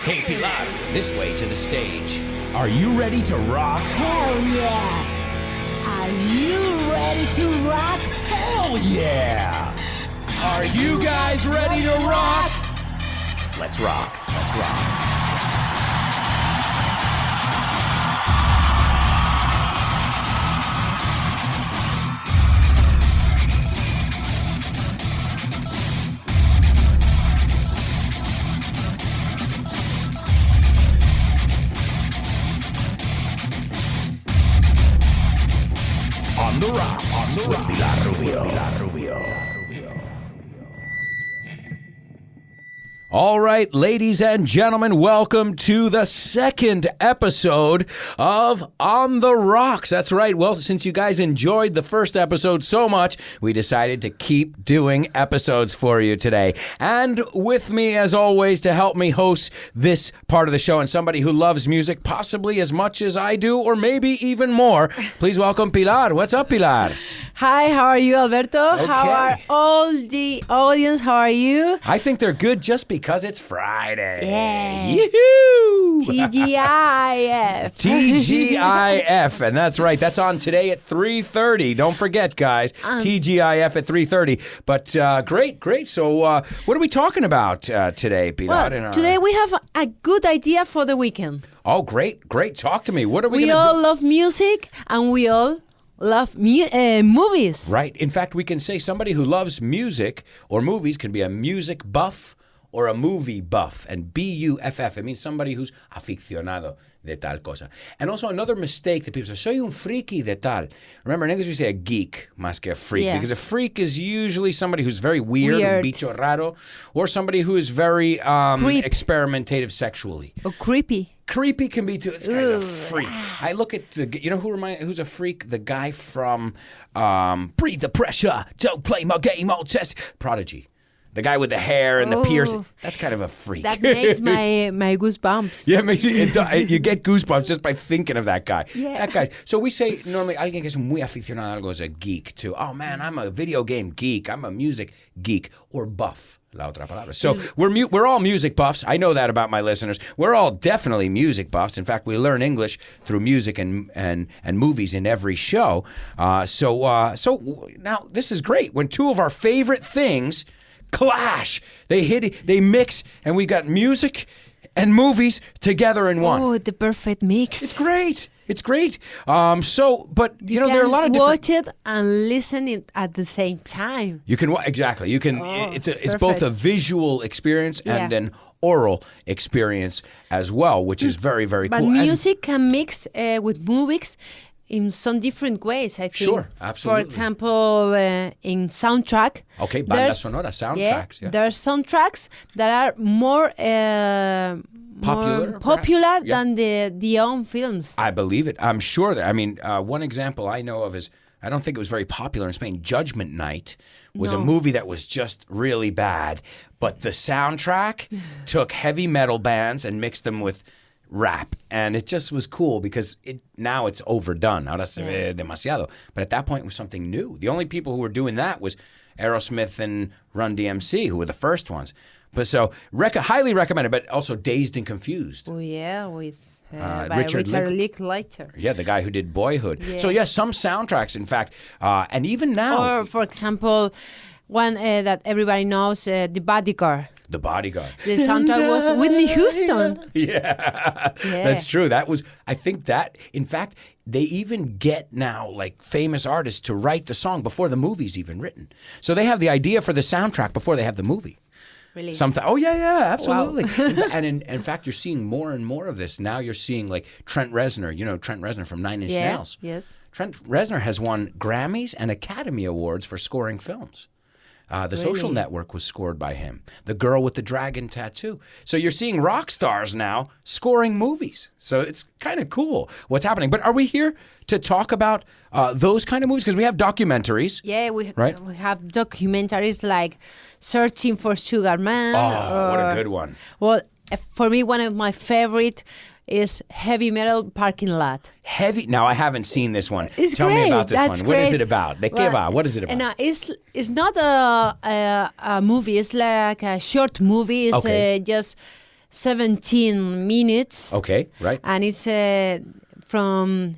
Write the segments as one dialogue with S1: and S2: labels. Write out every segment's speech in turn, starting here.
S1: Hey, Pilar, this way to the stage. Are you ready to rock?
S2: Hell yeah! Are you ready to rock?
S1: Hell yeah! Are you guys ready to rock? Let's rock. Let's rock. On the rocks with Pilar Rubio. All right, ladies and gentlemen, welcome to the second episode of On the Rocks. That's right. Well, since you guys enjoyed the first episode so much, we decided to keep doing episodes for you today. And with me, as always, to help me host this part of the show, and somebody who loves music possibly as much as I do, or maybe even more, please welcome Pilar. What's up, Pilar?
S2: Hi, how are you, Alberto?
S1: Okay.
S2: How are all the audience? How are you?
S1: I think they're good just because it's Friday.
S2: Yeah.
S1: Yoo-hoo!
S2: TGIF.
S1: TGIF, and that's right. That's on today at 3:30. Don't forget, guys. TGIF at 3:30. But great. So what are we talking about today, Pilar?
S2: Well, today we have a good idea for the weekend.
S1: Oh, great. Talk to me. What are we
S2: We
S1: going to
S2: all
S1: do?
S2: love music, and we all love movies.
S1: Right. In fact, we can say somebody who loves music or movies can be a music buff or a movie buff. And B-U-F-F, it means somebody who's aficionado de tal cosa. And also another mistake that people say, soy un friki de tal. Remember, in English we say a geek más que a freak.
S2: Yeah.
S1: Because a freak is usually somebody who's very weird. Un bicho raro, or somebody who is very experimentative sexually.
S2: Or creepy.
S1: Creepy can be too. This guy's a freak. I look at who's a freak? The guy from Breathe the Pressure, Don't Play My Game, I'll Test. Prodigy. The guy with the hair and the piercing. That's kind of a freak.
S2: That makes my goosebumps.
S1: Yeah, you get goosebumps just by thinking of that guy.
S2: Yeah.
S1: That guy. So we say normally, alguien que es muy aficionado a algo is a geek too. Oh man, I'm a video game geek. I'm a music geek or buff. La otra palabra. So we're all music buffs. I know that about my listeners. We're all definitely music buffs. In fact, we learn English through music and movies in every show. So now this is great. When two of our favorite things clash, they mix, and we got music and movies together in one.
S2: Oh, the perfect mix.
S1: It's great. But there are a lot of different.
S2: Watch it and listen it at the same time.
S1: You can exactly. You can. It's both a visual experience and an oral experience as well, which is very, very cool.
S2: But music can mix with movies in some different ways, I think.
S1: Sure, absolutely.
S2: For example, in soundtrack.
S1: Okay, banda sonora, soundtracks. Yeah.
S2: There are soundtracks that are more popular than the own films.
S1: I believe it. I'm sure that. I mean, one example I know of is, I don't think it was very popular in Spain. Judgment Night was a movie that was just really bad, but the soundtrack took heavy metal bands and mixed them with rap, and it just was cool because now it's overdone. Ahora se ve demasiado. But at that point, it was something new. The only people who were doing that was Aerosmith and Run DMC, who were the first ones. But so, highly recommended, but also Dazed and Confused.
S2: Oh, yeah, with by
S1: Richard
S2: Linklater.
S1: Yeah, the guy who did Boyhood. Yeah. So, yes, some soundtracks, in fact, and even now.
S2: Or, for example, one that everybody knows, The Bodyguard.
S1: The Bodyguard.
S2: The soundtrack was Whitney Houston.
S1: Yeah, that's true. That was, I think that, in fact, they even get now like famous artists to write the song before the movie's even written. So they have the idea for the soundtrack before they have the movie.
S2: Really?
S1: Oh, yeah, absolutely.
S2: Wow.
S1: And in fact, you're seeing more and more of this. Now you're seeing like Trent Reznor, Trent Reznor from Nine Inch Nails.
S2: Yes.
S1: Trent Reznor has won Grammys and Academy Awards for scoring films. The Social Network was scored by him. The Girl with the Dragon Tattoo. So you're seeing rock stars now scoring movies. So it's kind of cool what's happening. But are we here to talk about those kind of movies? Because we have documentaries.
S2: Yeah, we have documentaries like Searching for Sugar Man.
S1: Oh, what a good one.
S2: Well, for me, one of my favorite is Heavy Metal Parking Lot.
S1: Now, I haven't seen this one. Tell
S2: great.
S1: me about this
S2: That's
S1: one. What is
S2: great.
S1: it about? ¿De qué va? What is it about?
S2: No, it's not a movie. It's like a short movie. It's just 17 minutes.
S1: Okay, right.
S2: And it's from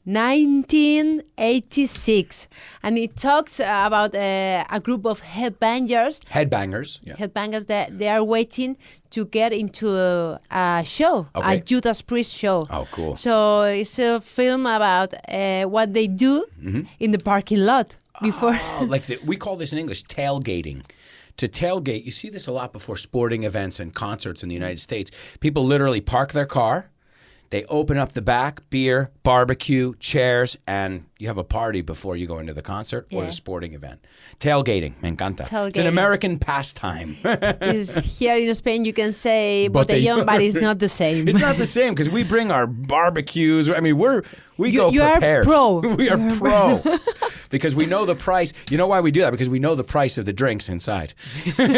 S2: 1986, and it talks about a group of headbangers that they are waiting to get into a show, a Judas Priest show.
S1: Oh, cool.
S2: So it's a film about what they do in the parking lot before.
S1: We call this in English tailgating. To tailgate, you see this a lot before sporting events and concerts in the United States. People literally park their car. They open up the back, beer, barbecue, chairs, and you have a party before you go into the concert or the sporting event. Tailgating, me encanta. It's an American pastime.
S2: Here in Spain, you can say botellón, but it's not the same.
S1: It's not the same because we bring our barbecues. I mean, we go prepared.
S2: Are pro.
S1: We are pro. Because we know the price. You know why we do that? Because we know the price of the drinks inside.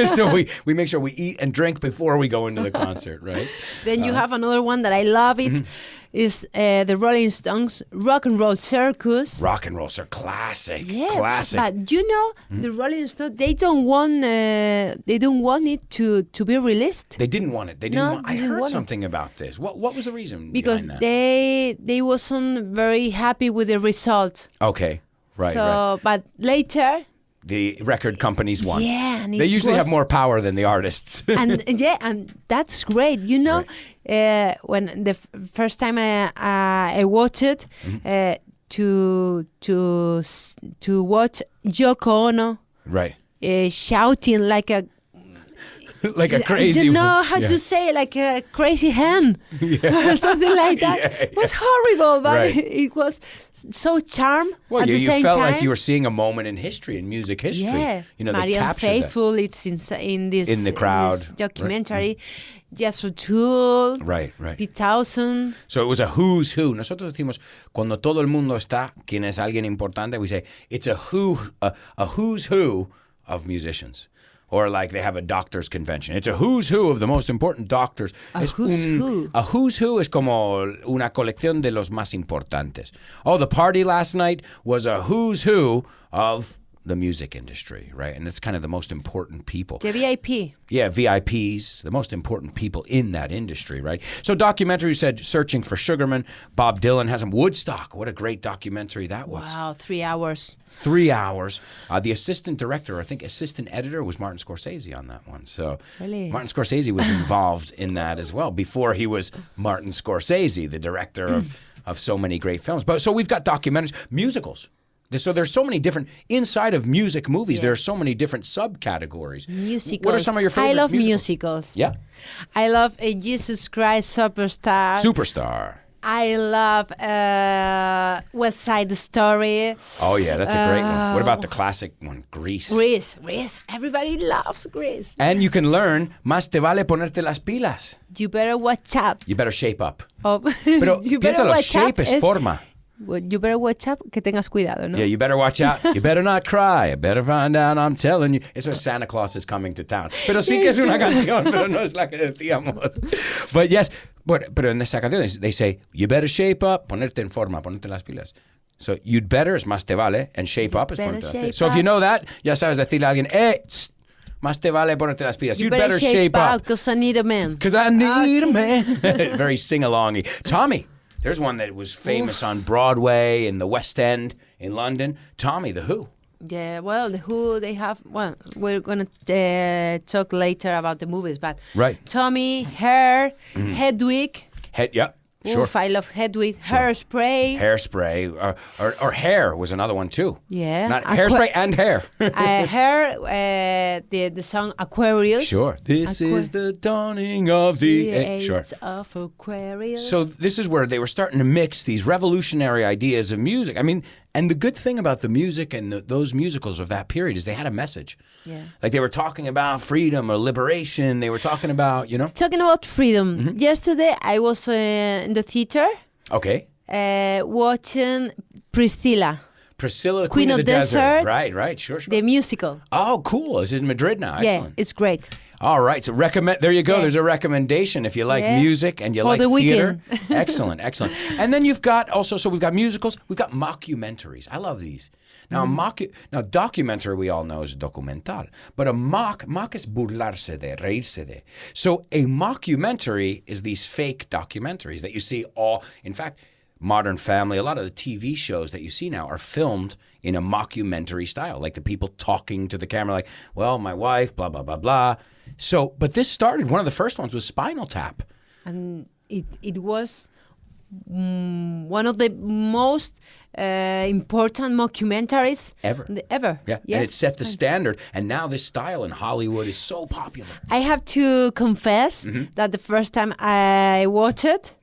S1: So we make sure we eat and drink before we go into the concert, right?
S2: Then you have another one that I love it. Is the Rolling Stones Rock and Roll Circus.
S1: Rock and Roll Circus, classic,
S2: yeah,
S1: classic.
S2: But you know, the Rolling Stones, they don't want it to be released.
S1: They didn't want it. I heard something about this. What was the reason?
S2: Because
S1: behind that?
S2: they wasn't very happy with the result.
S1: Okay, right.
S2: But later.
S1: The record companies won.
S2: Yeah, and
S1: they usually have more power than the artists.
S2: and that's great. You know, when the first time I watched it, to watch Yoko Ono,
S1: right,
S2: shouting like a
S1: crazy.
S2: I don't know how to say, like a crazy hen or something like that. It was horrible, but it was so charm at the same time.
S1: You felt like you were seeing a moment in history, in music history.
S2: Yeah,
S1: Marianne
S2: Faithfull, it's in the crowd, in this documentary. Jethro Tull,
S1: right.
S2: Pete Townsend.
S1: So it was a who's who. Nosotros decimos cuando todo el mundo está, quien es alguien importante, we say it's a who's who of musicians. Or like they have a doctor's convention. It's a who's who of the most important doctors.
S2: A
S1: who's who es como una colección de los más importantes. Oh, the party last night was a who's who of the music industry, right? And it's kind of the most important people.
S2: The VIP.
S1: Yeah, VIPs, the most important people in that industry, right? So documentary said Searching for Sugarman. Bob Dylan has him. Woodstock, what a great documentary that was.
S2: Wow, 3 hours.
S1: 3 hours. The assistant director, I think assistant editor, was Martin Scorsese on that one. So
S2: really?
S1: Martin Scorsese was involved in that as well before he was Martin Scorsese, the director of so many great films. But so we've got documentaries, musicals. So there's so many different, inside of music movies, there are so many different subcategories.
S2: Musicals.
S1: What are some of your favorite
S2: musicals? I love
S1: musicals. Yeah.
S2: I love Jesus Christ Superstar. I love West Side Story.
S1: Oh, yeah, that's a great one. What about the classic one, Grease?
S2: Grease. Everybody loves Grease.
S1: And you can learn, más te vale ponerte las pilas.
S2: You better watch up.
S1: You better shape up.
S2: Oh.
S1: Pero piénsalo, shape es forma.
S2: Well, you better watch out, que tengas cuidado, ¿no?
S1: Yeah, you better watch out. You better not cry. You better find out, I'm telling you. Eso es Santa Claus is coming to town. Pero sí que es una canción, pero no es la que decíamos. But yes, pero en esa canción they say, you better shape up, ponerte en forma, ponerte las pilas. So you'd better es más te vale, and shape up es ponerte las pilas. So if you know that, ya sabes decirle a alguien, más te vale ponerte las pilas. You'd better shape up.
S2: Because I need a man.
S1: Because I need a man. Very sing-alongy. Tommy. There's one that was famous on Broadway in the West End in London. Tommy, The Who.
S2: Yeah, well, The Who, they have... Well, we're going to talk later about the movies, but...
S1: Right.
S2: Tommy, Hair, Hedwig.
S1: Sure.
S2: Oof, I love Hedwig. Sure. Hairspray.
S1: Hairspray. Or Hair was another one, too.
S2: Yeah.
S1: Not Hairspray and Hair.
S2: Hair, the song Aquarius.
S1: Sure. This is the dawning of the age
S2: of Aquarius.
S1: So this is where they were starting to mix these revolutionary ideas of music. I mean, and the good thing about the music and those musicals of that period is they had a message.
S2: Yeah.
S1: Like they were talking about freedom or liberation. They were talking about,
S2: Talking about freedom. Yesterday, I was in the theater.
S1: Okay.
S2: Watching Priscilla,
S1: Queen of the Desert.
S2: Right,
S1: sure.
S2: The musical.
S1: Oh, cool. It's in Madrid now. Excellent.
S2: Yeah, it's great.
S1: All right, so there you go.
S2: Yeah.
S1: There's a recommendation if you like music and you
S2: For
S1: like
S2: the
S1: theater.
S2: weekend.
S1: Excellent. And then you've got also, so we've got musicals, we've got mockumentaries. I love these. Now, now documentary we all know is documental, but a mock is burlarse de, reírse de. So a mockumentary is these fake documentaries that you see in fact, Modern Family, a lot of the TV shows that you see now are filmed in a mockumentary style, like the people talking to the camera like, well, my wife, blah, blah, blah, blah. So, but this started, one of the first ones was Spinal Tap.
S2: And it was one of the most important mockumentaries
S1: ever. Yeah, and it set the standard. And now this style in Hollywood is so popular.
S2: I have to confess that the first time I watched it,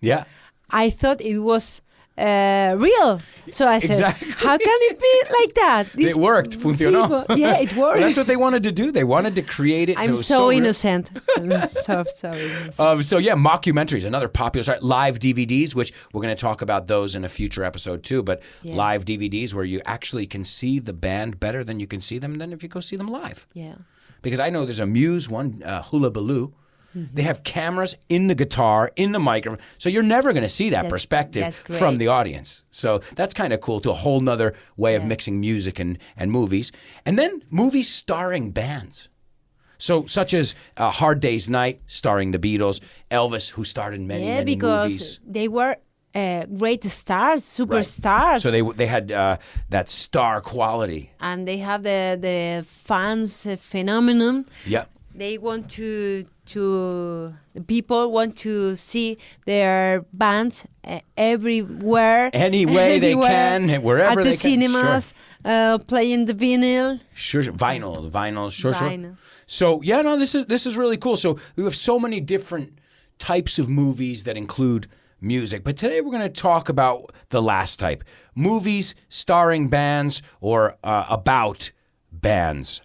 S2: I thought it was real. So I said, how can it be like that?
S1: It worked. Funcionó.
S2: Yeah, it worked.
S1: Well, that's what they wanted to do. They wanted to create it.
S2: I'm so innocent. I'm so innocent.
S1: So yeah, mockumentaries, another popular style. Live DVDs, which we're going to talk about those in a future episode too, but live DVDs where you actually can see the band better than you can see them than if you go see them live.
S2: Yeah.
S1: Because I know there's a Muse one, Hula Baloo. They have cameras in the guitar, in the microphone. So you're never going to see that perspective from the audience. So that's kind of cool, to a whole nother way of mixing music and movies. And then movies starring bands. So such as Hard Day's Night, starring the Beatles, Elvis, who starred in many movies.
S2: Yeah, because they were great stars, superstars.
S1: So they had that star quality.
S2: And they have the fans phenomenon.
S1: Yeah.
S2: They want people want to see their bands everywhere.
S1: Any way they can, wherever they can.
S2: At the cinemas, playing the vinyl.
S1: Sure. Vinyl. Sure. So, yeah, no, this is really cool. So we have so many different types of movies that include music. But today we're going to talk about the last type. Movies starring bands or about bands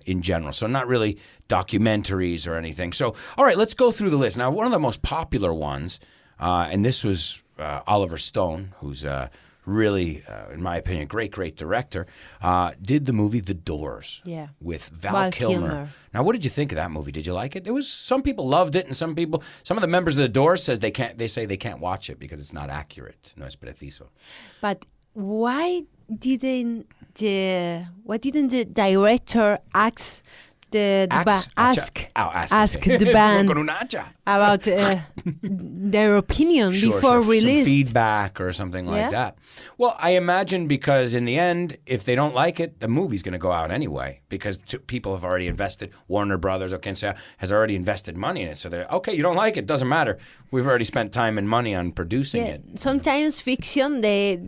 S1: in general. So not really documentaries or anything. So, all right, let's go through the list. Now, one of the most popular ones, and this was Oliver Stone, who's really, in my opinion, great director, did the movie The Doors with Val Kilmer. Now, what did you think of that movie? Did you like it? Some people loved it, and some of the members of The Doors say they can't watch it because it's not accurate. No es preciso.
S2: But why didn't the director ask the band about their opinion before release?
S1: Some feedback or something like that. Well, I imagine because in the end, if they don't like it, the movie's going to go out anyway because people have already invested. Warner Brothers or quien sea has already invested money in it. So they're, okay, you don't like it, doesn't matter. We've already spent time and money on producing it.
S2: Sometimes fiction, they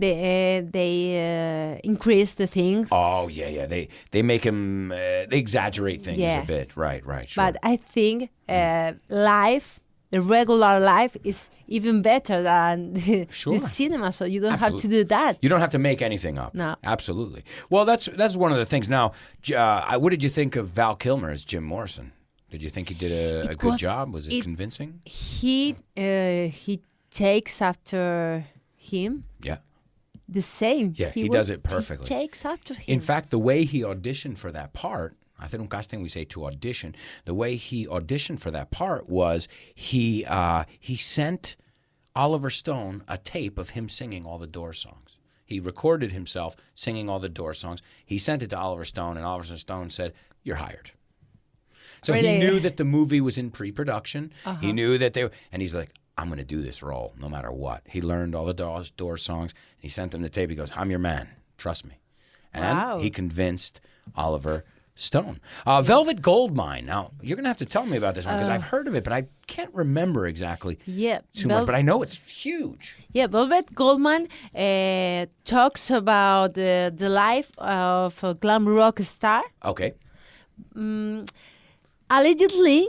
S2: increase the things.
S1: Oh, yeah. They make them, they exaggerate things a bit. Right, sure.
S2: But I think live, the regular life is even better than the cinema, so you don't have to do that.
S1: You don't have to make anything up.
S2: No.
S1: Absolutely. Well, that's one of the things. Now, what did you think of Val Kilmer as Jim Morrison? Did you think he did a good job? Was it convincing?
S2: He takes after him.
S1: Yeah.
S2: The same.
S1: Yeah, he does it perfectly.
S2: He takes after him.
S1: In fact, the way he auditioned for that part, I think un casting we say to audition. The way he auditioned for that part was he sent Oliver Stone a tape of him singing all the Doors songs. He recorded himself singing all the Doors songs. He sent it to Oliver Stone, and Oliver Stone said, "You're hired." So he knew that the movie was in pre-production. He knew that and he's like, "I'm going to do this role no matter what." He learned all the Doors songs. He sent them the tape. He goes, "I'm your man. Trust me." And he convinced Oliver Stone. Velvet Goldmine. Now, you're going to have to tell me about this one because I've heard of it, but I can't remember exactly too much. But I know it's huge.
S2: Yeah, Velvet Goldmine talks about the life of a glam rock star.
S1: Okay.
S2: Allegedly,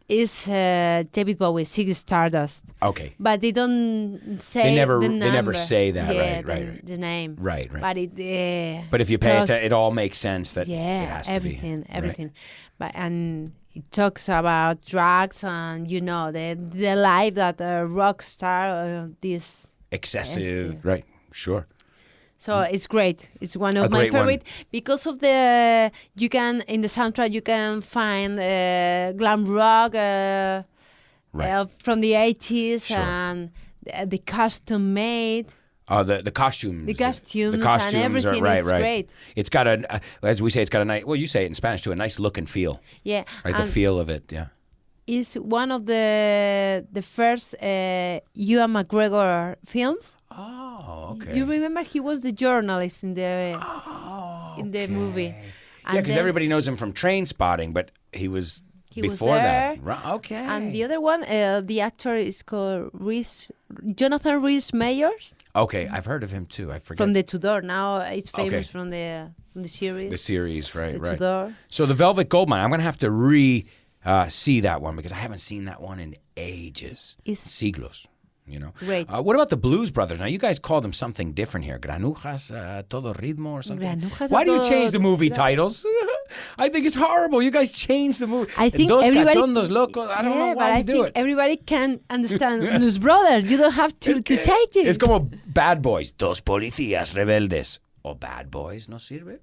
S2: is David Bowie, Ziggy Stardust.
S1: Okay.
S2: But they don't say
S1: they never say that.
S2: Yeah,
S1: right.
S2: The name.
S1: Right.
S2: But it.
S1: But if you pay it all makes sense that it has
S2: everything.
S1: Right.
S2: But and it talks about drugs and the life that a rock star this
S1: excessive. Right. Sure.
S2: So it's great. It's one of my favorite because of the in the soundtrack you can find glam rock from the 80s and the custom made.
S1: The costumes.
S2: The costumes and everything is great.
S1: It's got as we say, it's got a nice, well, you say it in Spanish too, a nice look and feel.
S2: Yeah.
S1: Right, the feel of it, yeah.
S2: It's one of the first Ewan McGregor films.
S1: Oh, okay.
S2: You remember he was the journalist in the movie.
S1: Yeah, because everybody knows him from Train Spotting, but he was before that. Okay.
S2: And the other one, the actor is called Jonathan Rhys-Meyers.
S1: Okay, I've heard of him too. I forget.
S2: From the Tudor. Now it's famous from the series.
S1: The series, right.
S2: Tudor.
S1: So the Velvet Goldmine, I'm going to have to see that one because I haven't seen that one in ages. Siglos. You know.
S2: Great.
S1: What about the Blues Brothers? Now, you guys call them something different here. Granujas, Todo Ritmo or something. Why do you change the movie titles? I think it's horrible. You guys change the movie.
S2: I think
S1: Dos
S2: everybody...
S1: Cachondos Locos. I don't know why you do it.
S2: Everybody can understand Blues Brothers. You don't have to change it.
S1: It's como Bad Boys. Dos Policías Rebeldes. Oh, Bad Boys no sirve?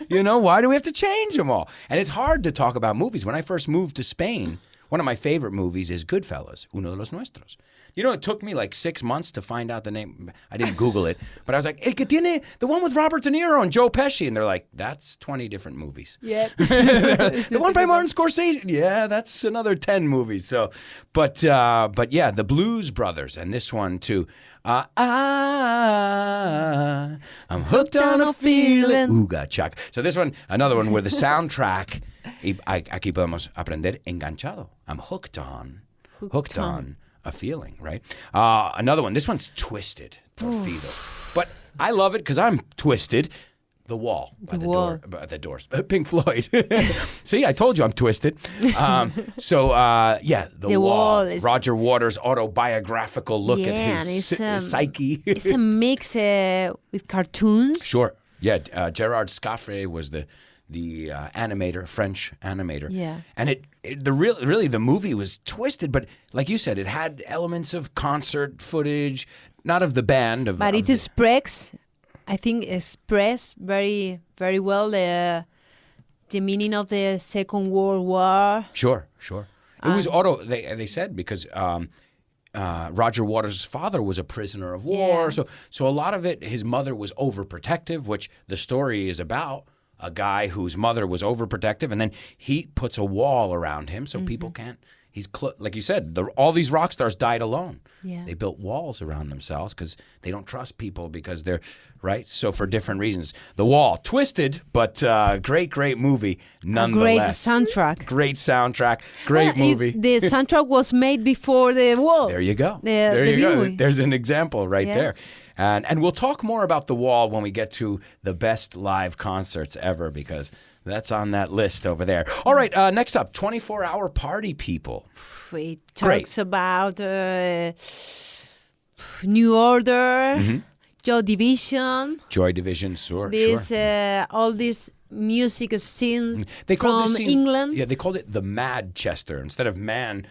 S1: You know, why do we have to change them all? And it's hard to talk about movies. When I first moved to Spain, one of my favorite movies is Goodfellas, Uno de los Nuestros. You know, it took me like 6 months to find out the name. I didn't Google it, but I was like, El que tiene, the one with Robert De Niro and Joe Pesci. And they're like, that's 20 different movies.
S2: Yeah.
S1: The one by Martin Scorsese. Yeah, that's another 10 movies. So, but yeah, the Blues Brothers and this one too. I'm hooked on a feeling. Uga chak. So this one, another one where the soundtrack, aquí podemos aprender enganchado. I'm hooked on a feeling, right? Another one. This one's Twisted, Torfido. But I love it because I'm twisted. The Wall by the Doors. Pink Floyd. See, I told you I'm twisted. The Wall. Roger Waters' autobiographical look at his psyche.
S2: It's a mix with cartoons.
S1: Sure. Yeah, Gerard Scaffrey was the animator, French animator.
S2: Yeah.
S1: And the movie was twisted, but like you said, it had elements of concert footage, not of the band.
S2: But it expressed very, very well the meaning of the Second World War.
S1: Sure. It was they said because Roger Waters' father was a prisoner of war. Yeah. So a lot of it, his mother was overprotective, which the story is about. A guy whose mother was overprotective, and then he puts a wall around him so people can't. Like you said, all these rock stars died alone.
S2: Yeah.
S1: They built walls around themselves because they don't trust people because they're right. So for different reasons, The Wall, twisted, but great movie nonetheless.
S2: Great soundtrack.
S1: Great movie.
S2: The soundtrack was made before The Wall.
S1: There you go. There you go. There's an example right there. And we'll talk more about The Wall when we get to the best live concerts ever because that's on that list over there. All right, next up, 24-Hour Party People.
S2: It talks about New Order, Joy Division.
S1: Sure.
S2: All these music scenes
S1: from
S2: England.
S1: Yeah, they called it the Madchester. Instead of mad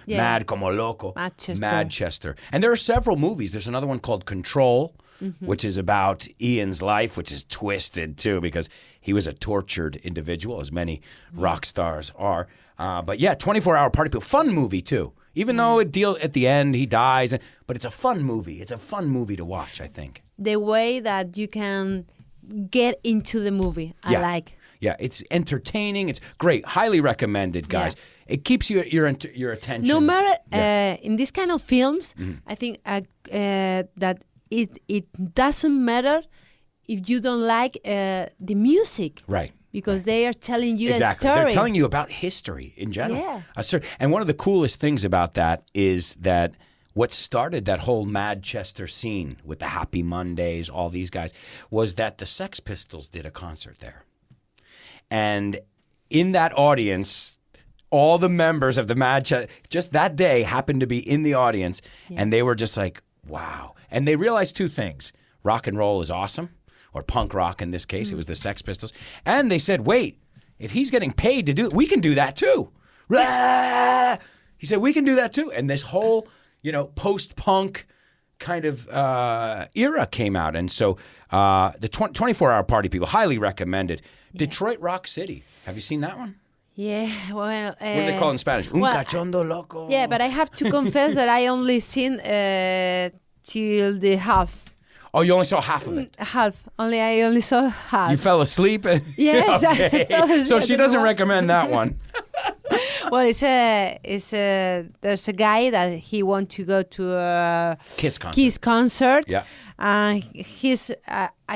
S1: como loco. Madchester. And there are several movies. There's another one called Control, which is about Ian's life, which is twisted too because he was a tortured individual, as many rock stars are. But yeah, 24-Hour Party People. Fun movie too. Even though at the end he dies. But it's a fun movie. It's a fun movie to watch, I think.
S2: The way that you can get into the movie, I like.
S1: Yeah, it's entertaining. It's great. Highly recommended, guys. Yeah. It keeps your attention.
S2: No matter in these kind of films, I think that it doesn't matter if you don't like the music.
S1: Right.
S2: Because they are telling you a story.
S1: They're telling you about history in general.
S2: Yeah.
S1: And one of the coolest things about that is that what started that whole Madchester scene with the Happy Mondays, all these guys, was that the Sex Pistols did a concert there. And in that audience, all the members of the Madchester, just that day, happened to be in the audience, and they were just like, wow. And they realized two things. Rock and roll is awesome, or punk rock in this case. It was the Sex Pistols. And they said, wait, if he's getting paid to do it, we can do that too. He said, we can do that too. And this whole, post-punk kind of era came out. And so the 24-hour party people, highly recommended. Detroit Rock City. Have you seen that one?
S2: Yeah, well...
S1: what do they call it in Spanish? Un cachondo loco.
S2: Yeah, but I have to confess that I only seen till the half.
S1: Oh, you only saw half of it?
S2: Half. I only saw half.
S1: You fell asleep?
S2: Yes.
S1: Okay.
S2: I fell asleep.
S1: So she doesn't recommend that one.
S2: Well, there's a guy that he wants to go to a
S1: Kiss concert.
S2: Yeah. I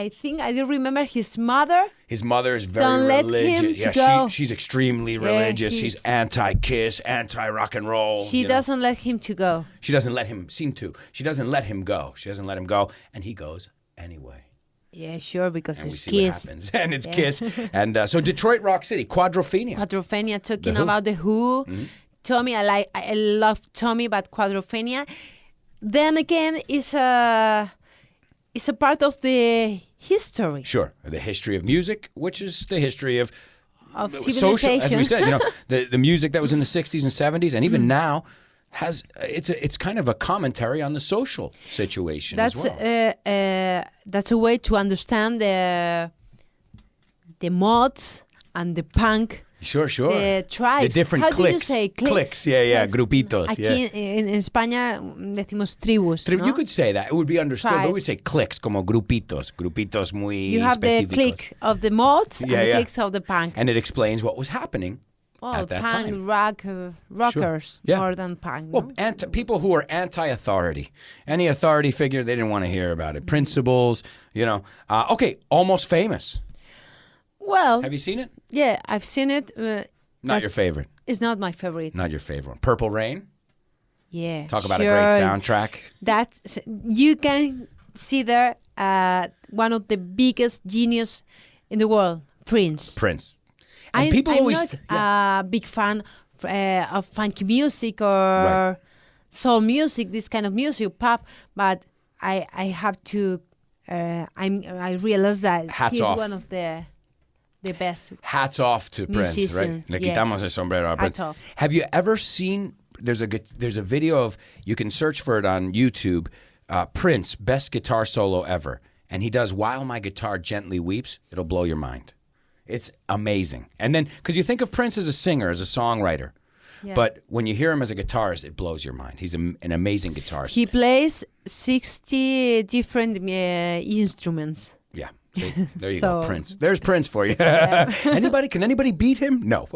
S2: think I do remember his mother.
S1: His mother is very religious. She's extremely religious. She's anti-Kiss, anti-rock and roll.
S2: She doesn't let him to go.
S1: She doesn't let him She doesn't let him go. She doesn't let him go, and he goes anyway.
S2: Yeah, sure, because
S1: and
S2: it's
S1: we see
S2: Kiss.
S1: What happens. And it's Kiss. And so Detroit Rock City,
S2: Quadrophenia, talking about The Who. Mm-hmm. Tommy, I love Tommy, but Quadrophenia, then again, is a part of the history.
S1: Sure, the history of music, which is the history of
S2: civilization.
S1: Social, as we said, the music that was in the 60s and 70s, and even now, it's kind of a commentary on the social situation as well.
S2: That's a way to understand the mods and the punk.
S1: Sure.
S2: The tribes.
S1: The different cliques.
S2: How do you say
S1: cliques? Yeah, grupitos.
S2: Aquí en España decimos tribus, ¿no?
S1: You could say that. It would be understood, but we would say cliques, como grupitos. Grupitos muy
S2: You have
S1: específicos.
S2: the clique of the mods and the cliques of the punk.
S1: And it explains what was happening at that time.
S2: Rockers, more than punk.
S1: Well, people who are anti-authority. Any authority figure, they didn't want to hear about it. Principles, okay, Almost Famous.
S2: Well,
S1: have you seen it?
S2: Yeah, I've seen it.
S1: Not your favorite.
S2: It's not my favorite.
S1: Not your favorite one. Purple Rain?
S2: Yeah.
S1: Talk about a great soundtrack.
S2: You can see there one of the biggest genius in the world, Prince. And I'm not a big fan of funky music or soul music, this kind of music, pop, but I have to. I realize that he's one of the best.
S1: Hats off to Prince, right? Le quitamos el sombrero a Prince. Have you ever seen? There's a video of, you can search for it on YouTube. Prince, best guitar solo ever, and he does "While My Guitar Gently Weeps." It'll blow your mind. It's amazing. And then, because you think of Prince as a singer, as a songwriter, but when you hear him as a guitarist, it blows your mind. He's an amazing guitarist.
S2: He plays 60 different instruments.
S1: Yeah. See, there you go, Prince. There's Prince for you. Can anybody beat him? No.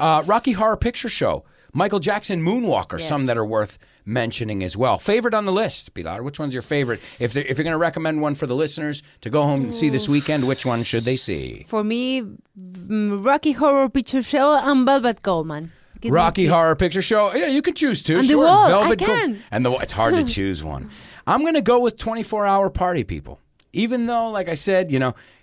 S1: Rocky Horror Picture Show. Michael Jackson Moonwalker, some that are worth mentioning as well. Favorite on the list, Pilar? Which one's your favorite? If you're going to recommend one for the listeners to go home and see this weekend, which one should they see?
S2: For me, Rocky Horror Picture Show and Velvet Goldmine.
S1: Rocky Horror Picture Show. Yeah, you can choose two.
S2: And
S1: sure.
S2: The Wall.
S1: Velvet
S2: I can.
S1: And it's hard to choose one. I'm going to go with 24-hour party people. Even though, like I said,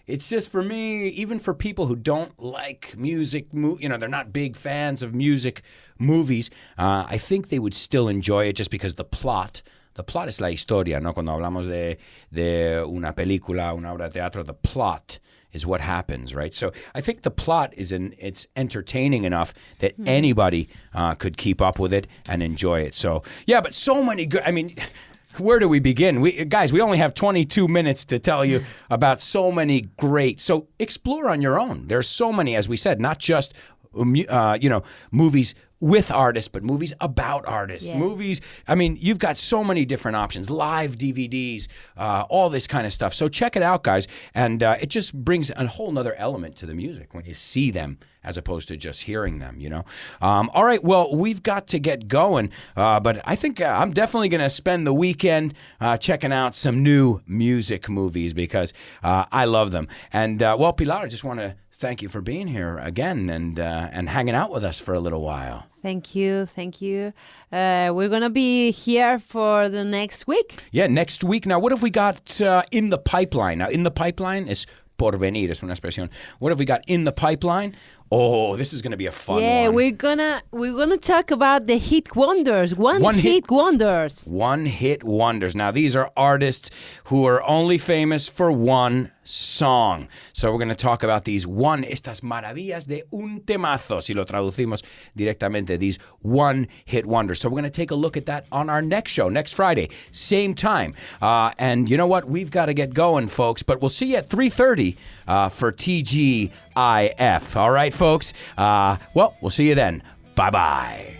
S1: it's just for me, even for people who don't like music, they're not big fans of music movies, I think they would still enjoy it just because the plot es la historia, ¿no? Cuando hablamos de una película, una obra de teatro, the plot is what happens, right? So I think the plot it's entertaining enough that anybody could keep up with it and enjoy it. So, yeah, but so many good, where do we begin? We only have 22 minutes to tell you about so many great. So explore on your own. There's so many, as we said, not just movies with artists, but movies about artists. Yeah. Movies, you've got so many different options, live DVDs, all this kind of stuff. So check it out, guys. And it just brings a whole nother element to the music when you see them as opposed to just hearing them, All right, well, we've got to get going. But I think I'm definitely going to spend the weekend checking out some new music movies because I love them. And, Pilar, I just want to thank you for being here again and hanging out with us for a little while.
S2: Thank you. We're going to be here for the next week.
S1: Yeah, next week. Now, what have we got in the pipeline? Now, in the pipeline is por venir, es una expresión. What have we got in the pipeline? Oh, this is going to be a fun one.
S2: Yeah, we're gonna talk about the hit wonders. One hit wonders.
S1: One hit wonders. Now, these are artists who are only famous for one song. So we're going to talk about estas maravillas de un temazo, si lo traducimos directamente, these one hit wonders. So we're going to take a look at that on our next show, next Friday, same time. And you know what? We've got to get going, folks, but we'll see you at 3:30 for TGIF. All right, folks? Well, we'll see you then. Bye-bye.